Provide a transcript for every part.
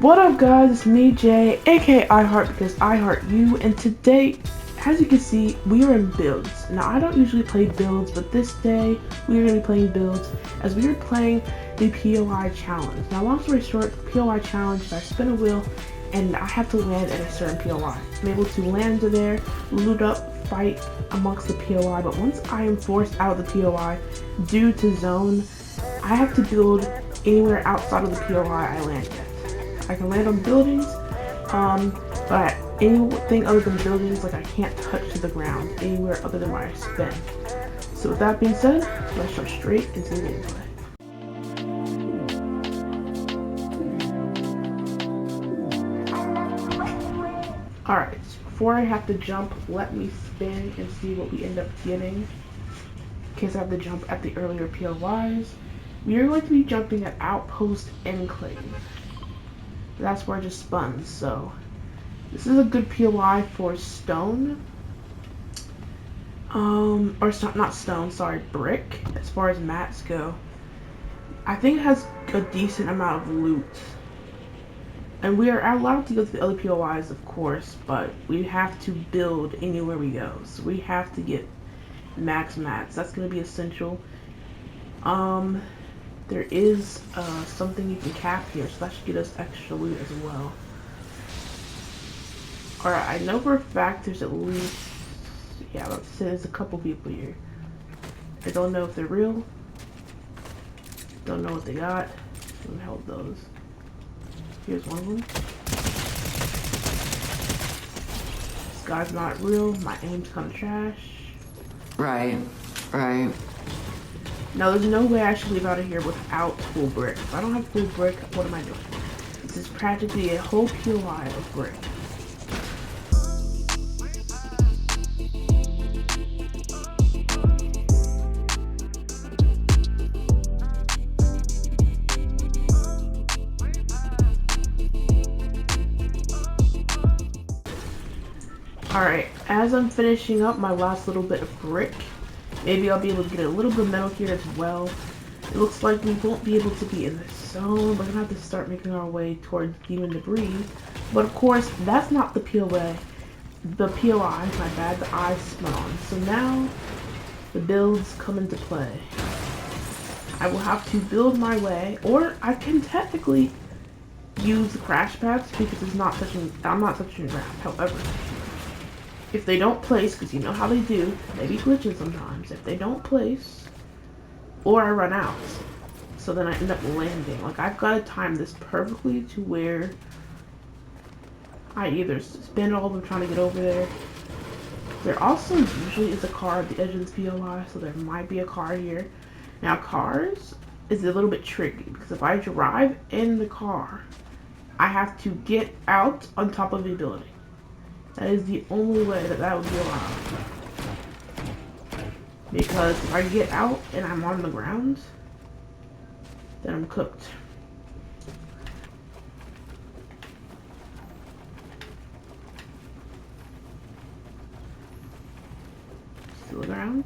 What up guys, it's me Jay, aka I Heart because I Heart You, and today, as you can see, we are in builds. Now I don't usually play builds, but this day we are going to be playing builds as we are playing the POI challenge. Now long story short, the POI challenge is I spin a wheel and I have to land at a certain POI. I'm able to land there, loot up, fight amongst the POI, but once I am forced out of the POI due to zone, I have to build anywhere outside of the POI I land at. I can land on buildings, but anything other than buildings, like I can't touch to the ground anywhere other than where I spin. So with that being said, let's jump straight into the gameplay. Alright, so before I have to jump, let me spin and see what we end up getting. In case I have to jump at the earlier POIs. We are going to be jumping at Outpost Enclave. That's where I just spun, so this is a good POI for stone. Or not stone, sorry, brick, as far as mats go. I think it has a decent amount of loot. And we are allowed to go to the other POIs, of course, but we have to build anywhere we go. So we have to get max mats. That's going to be essential. There is something you can cap here, so that should get us extra loot as well. Alright, I know for a fact there's at least, yeah, let's say there's a couple people here. I don't know if they're real. Don't know what they got. Who held those? Here's one of them. This guy's not real. My aim's kind of trash. Right. Now, there's no way I should leave out of here without full brick. If I don't have full brick, what am I doing? This is practically a whole POI of brick. Alright, as I'm finishing up my last little bit of brick, maybe I'll be able to get a little bit of metal here as well. It looks like we won't be able to be in this zone. We're gonna have to start making our way towards demon debris. But of course, that's not the POI. The POI, my bad, that I spun on. So now, the builds come into play. I will have to build my way, or I can technically use the crash pads because I'm not touching the ground. However, if they don't place, because you know how they do, they be glitching sometimes. If they don't place, or I run out, so then I end up landing. Like, I've got to time this perfectly to where I either spin all of them trying to get over there. There also usually is a car at the edge of this POI, so there might be a car here. Now, cars is a little bit tricky, because if I drive in the car, I have to get out on top of a building. That is the only way that would be allowed. Because if I get out and I'm on the ground, then I'm cooked. Still around.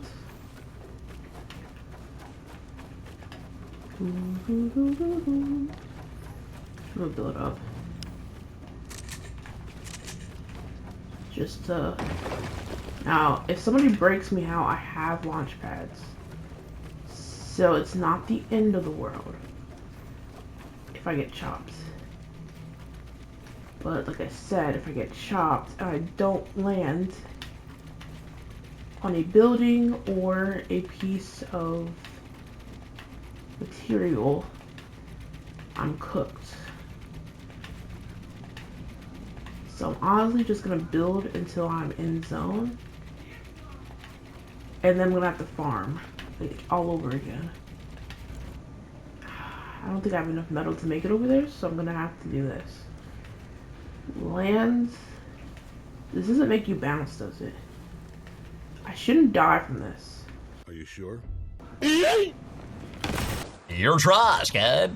We'll build up. Just now, if somebody breaks me out, I have launch pads, so it's not the end of the world if I get chopped. But like I said, if I get chopped and I don't land on a building or a piece of material, I'm cooked. So I'm honestly just going to build until I'm in zone. And then I'm going to have to farm. Like, all over again. I don't think I have enough metal to make it over there, so I'm going to have to do this. Land. This doesn't make you bounce, does it? I shouldn't die from this. Are you sure? Your try, Scud.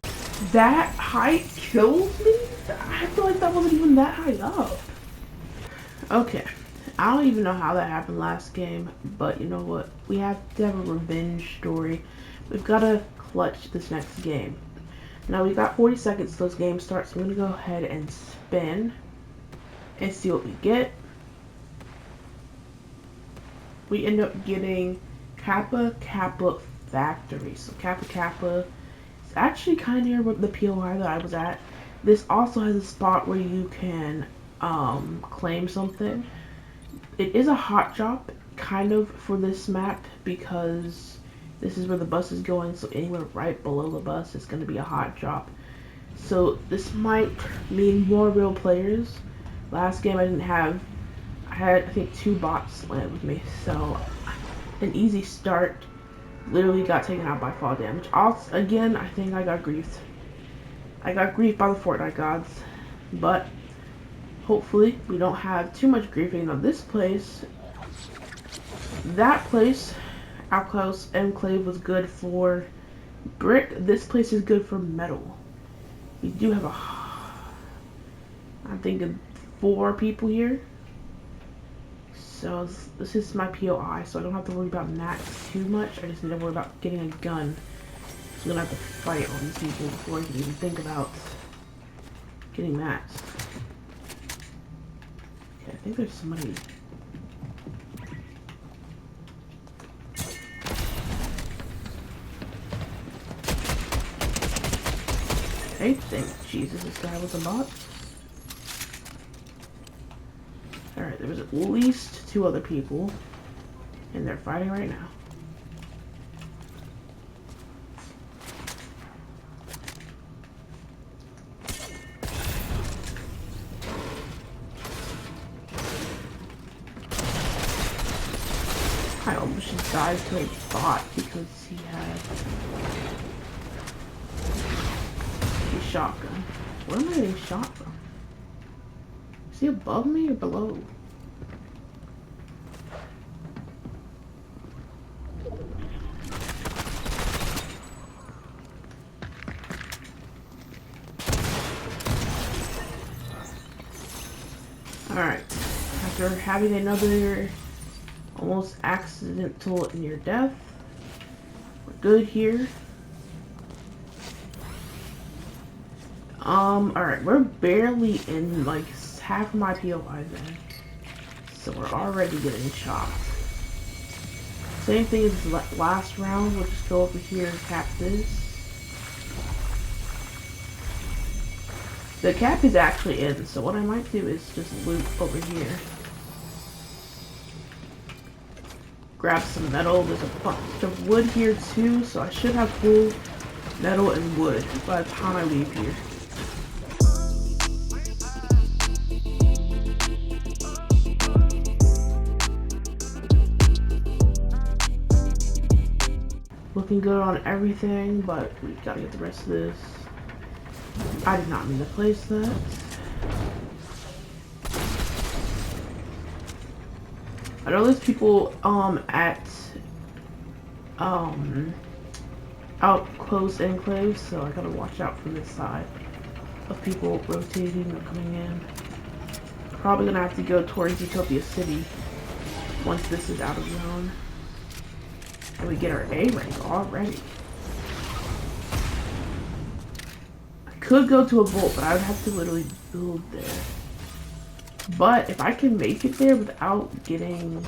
That height killed me? I feel like that wasn't even that high up. Okay. I don't even know how that happened last game, but you know what? We have to have a revenge story. We've got to clutch this next game. Now we got 40 seconds till this game starts. So I'm gonna go ahead and spin and see what we get. We end up getting Kappa Kappa Factory. So Kappa Kappa is actually kind of near the POI that I was at. This also has a spot where you can claim something. It is a hot drop kind of for this map because this is where the bus is going, so anywhere right below the bus is going to be a hot drop. So this might mean more real players. Last game I had I think 2 bots land with me, so an easy start. Literally got taken out by fall damage. Also, again, I think I got griefed. I got griefed by the Fortnite gods, but hopefully we don't have too much griefing on this place. That place, Outclass Enclave, was good for brick. This place is good for metal. We do have I'm thinking 4 people here. So this is my POI, so I don't have to worry about mats too much. I just need to worry about getting a gun. So I'm gonna have to fight all these people before I can even think about getting mats. Okay, I think there's somebody. Okay, thank Jesus this guy was a bot. Alright, there was at least 2 other people, and they're fighting right now. I almost just died to a bot because he had a shotgun. Where am I getting shot from? Is he above me or below? Alright, after having another almost accidental near death, we're good here. Alright, we're barely in like half of my POI then. So we're already getting shot. Same thing as the last round, we'll just go over here and cap this. The cap is actually in, so what I might do is just loot over here. Grab some metal. There's a bunch of wood here too, so I should have full metal and wood by the time I leave here. Looking good on everything, but we gotta get the rest of this. I did not mean to place that. I know there's people at out close enclaves, so I gotta watch out for this side of people rotating or coming in. Probably gonna have to go towards Utopia City once this is out of zone. And we get our A rank already. I could go to a vault, but I would have to literally build there. But if I can make it there without getting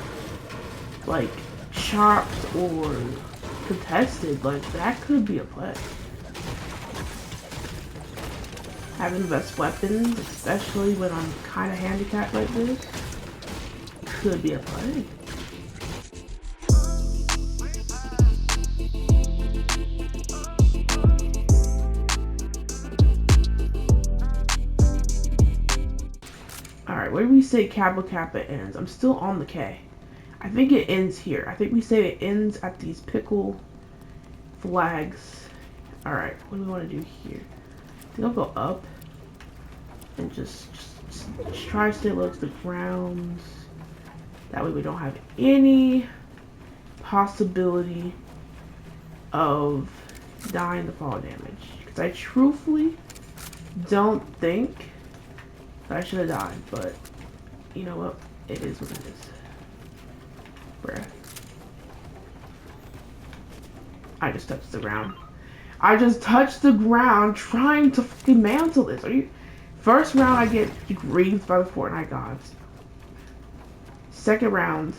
like chopped or contested, like that could be a play. Having the best weapons, especially when I'm kind of handicapped like this, could be a play. Alright, where do we say Kappa Kappa ends? I'm still on the K. I think it ends here. I think we say it ends at these pickle flags. Alright, what do we want to do here? I think I'll go up and just try to stay low to the ground. That way we don't have any possibility of dying to fall damage. Because I truthfully don't think I should have died, but you know what? It is what it is. Bruh. I just touched the ground. I just touched the ground trying to fucking mantle this. First round, I get grieved by the Fortnite gods. Second round,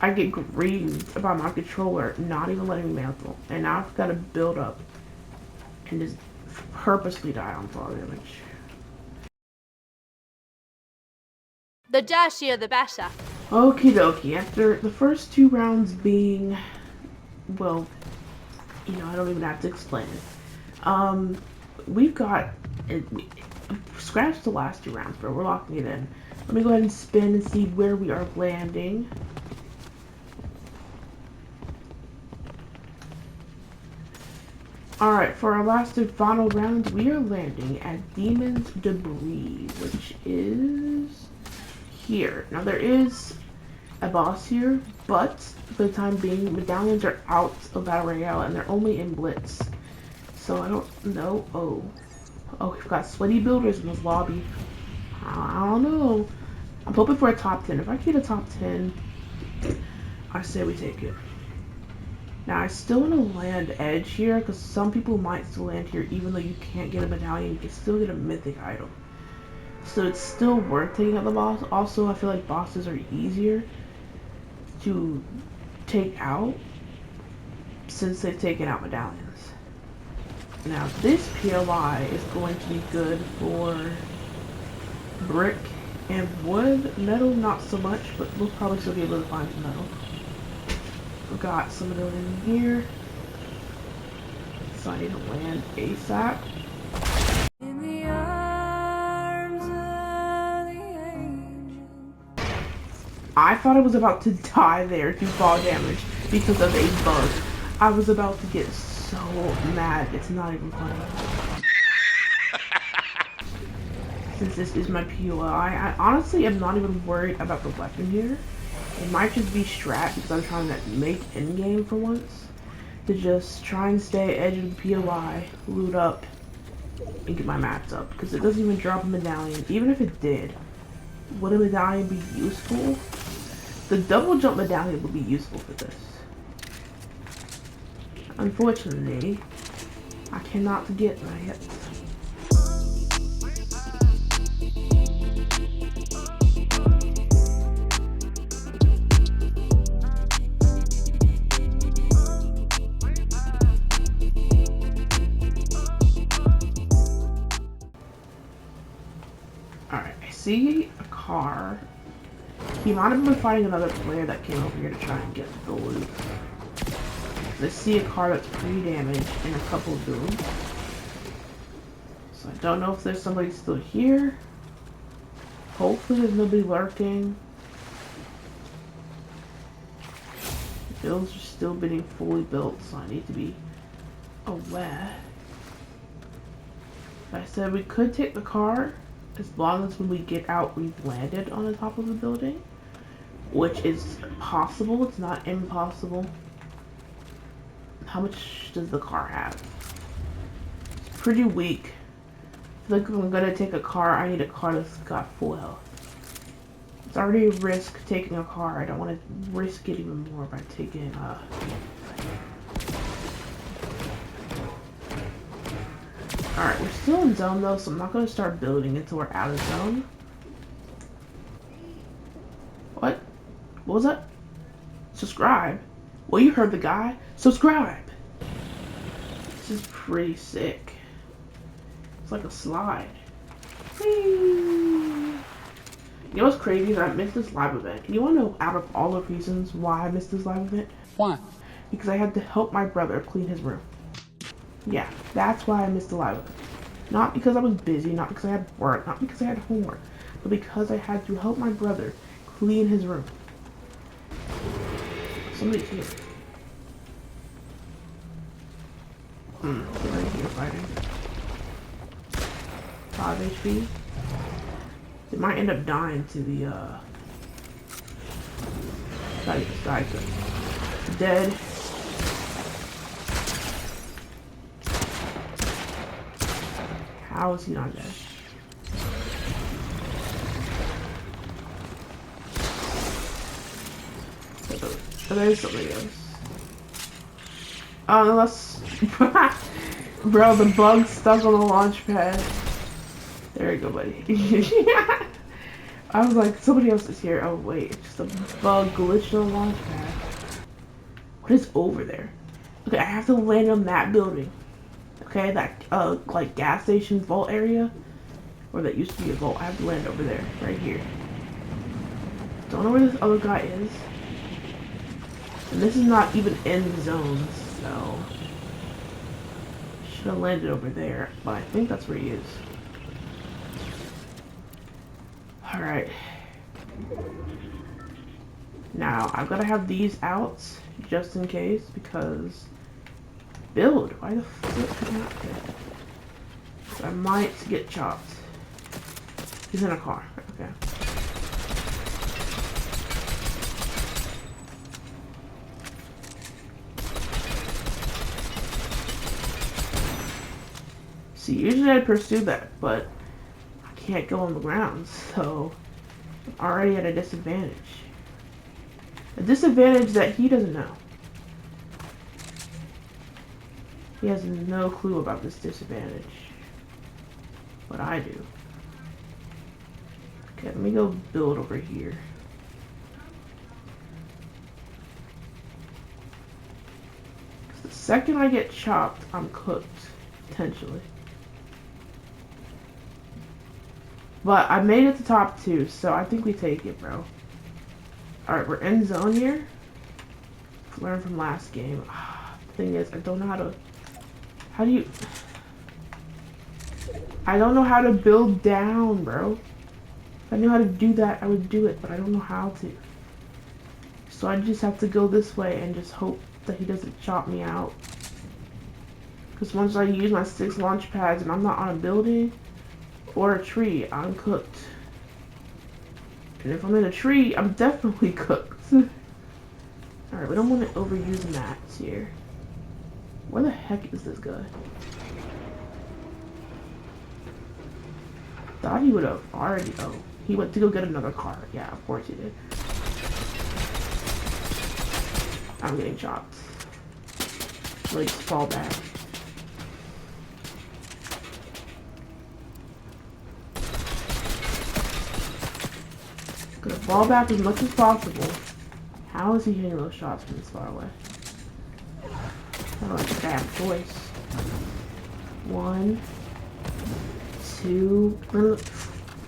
I get grieved about my controller not even letting me mantle. And now I've got to build up and just purposely die on fall damage. The dirtier the better. Okie dokie. After the first 2 rounds being, well, I don't even have to explain it. We've got scratch the last 2 rounds, but we're locking it in. Let me go ahead and spin and see where we are landing. Alright, for our last and final round, we are landing at Demon's Debris, which is here. Now, there is a boss here, but for the time being, medallions are out of Battle Royale, and they're only in Blitz. So, I don't know. Oh, we've got sweaty builders in this lobby. I don't know. I'm hoping for a top 10. If I get a top 10, I say we take it. Now, I still want to land Edge here, because some people might still land here, even though you can't get a medallion, you can still get a mythic item. So it's still worth taking out the boss. Also, I feel like bosses are easier to take out, since they've taken out medallions. Now, this POI is going to be good for brick and wood. Metal, not so much, but we'll probably still be able to find some metal. We've got some of them in here. So I need to land ASAP. In the arms of the angel. I thought I was about to die there to fall damage because of a bug. I was about to get so mad. It's not even funny. Since this is my POI, I honestly am not even worried about the weapon here. It might just be strat because I'm trying to make endgame for once. To just try and stay edge of the POI, loot up, and get my mats up. Because it doesn't even drop a medallion. Even if it did, would a medallion be useful? The double jump medallion would be useful for this. Unfortunately, I cannot get that. Alright, I see a car. He might have been fighting another player that came over here to try and get the loot. I see a car that's pretty damaged and a couple of dudes. So I don't know if there's somebody still here. Hopefully there's nobody lurking. The builds are still being fully built, so I need to be aware. I said we could take the car as long as when we get out we've landed on the top of the building, which is possible. It's not impossible. How much does the car have? It's pretty weak. I feel like if I'm gonna take a car, I need a car that's got full health. It's already a risk taking a car. I don't want to risk it even more by taking Alright, we're still in zone though, so I'm not gonna start building until we're out of zone. What? What was that? Subscribe? Well, you heard the guy. Subscribe! This is pretty sick. It's like a slide. Whee! You know what's crazy is I missed this live event. And you wanna know out of all the reasons why I missed this live event? Why? Because I had to help my brother clean his room. Yeah, that's why I missed the live event. Not because I was busy, not because I had work, not because I had homework, but because I had to help my brother clean his room. Somebody's here. Right here fighting. 5 HP. It might end up dying to the guy dead. How is he not dead? Oh, there's somebody else. Unless... Bro, the bug's stuck on the launch pad. There you go, buddy. I was like, somebody else is here. Oh, wait. It's just a bug glitched on the launch pad. What is over there? Okay, I have to land on that building. Okay, that, like, gas station vault area. Or that used to be a vault. I have to land over there. Right here. Don't know where this other guy is. And this is not even in the zones, so... Should have landed over there, but I think that's where he is. Alright. Now, I've got to have these out, just in case, because... Build? Why the fuck could not get? I might get chopped. He's in a car. Okay. See, usually I'd pursue that, but I can't go on the ground, so I'm already at a disadvantage. A disadvantage that he doesn't know. He has no clue about this disadvantage. But I do. Okay, let me go build over here. The second I get chopped, I'm cooked, potentially. But I made it to top 2, so I think we take it, bro. Alright, we're in zone here. Learn from last game. The thing is, I don't know how to... How do you... I don't know how to build down, bro. If I knew how to do that, I would do it, but I don't know how to. So I just have to go this way and just hope that he doesn't chop me out. Because once I use my 6 launch pads and I'm not on a building... or a tree, I'm cooked. And if I'm in a tree, I'm definitely cooked. Alright, we don't want to overuse mats here. Where the heck is this guy? Thought he would have already... Oh, he went to go get another car. Yeah, of course he did. I'm getting chopped. Like, fall back. Gonna fall back as much as possible. How is he hitting those shots from this far away? I don't think I have a choice. 1, 2.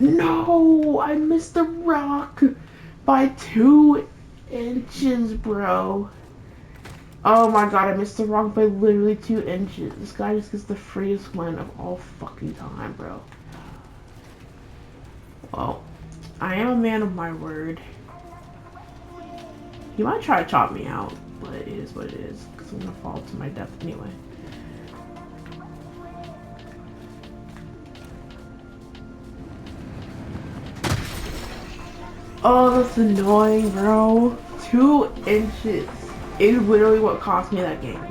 No! I missed the rock by 2 inches, bro. Oh my god, I missed the rock by literally 2 inches. This guy just gets the freest win of all fucking time, bro. Well, I am a man of my word. He might try to chop me out, but it is what it is, because I'm gonna fall to my death anyway. Oh, that's annoying, bro. 2 inches is literally what cost me that game.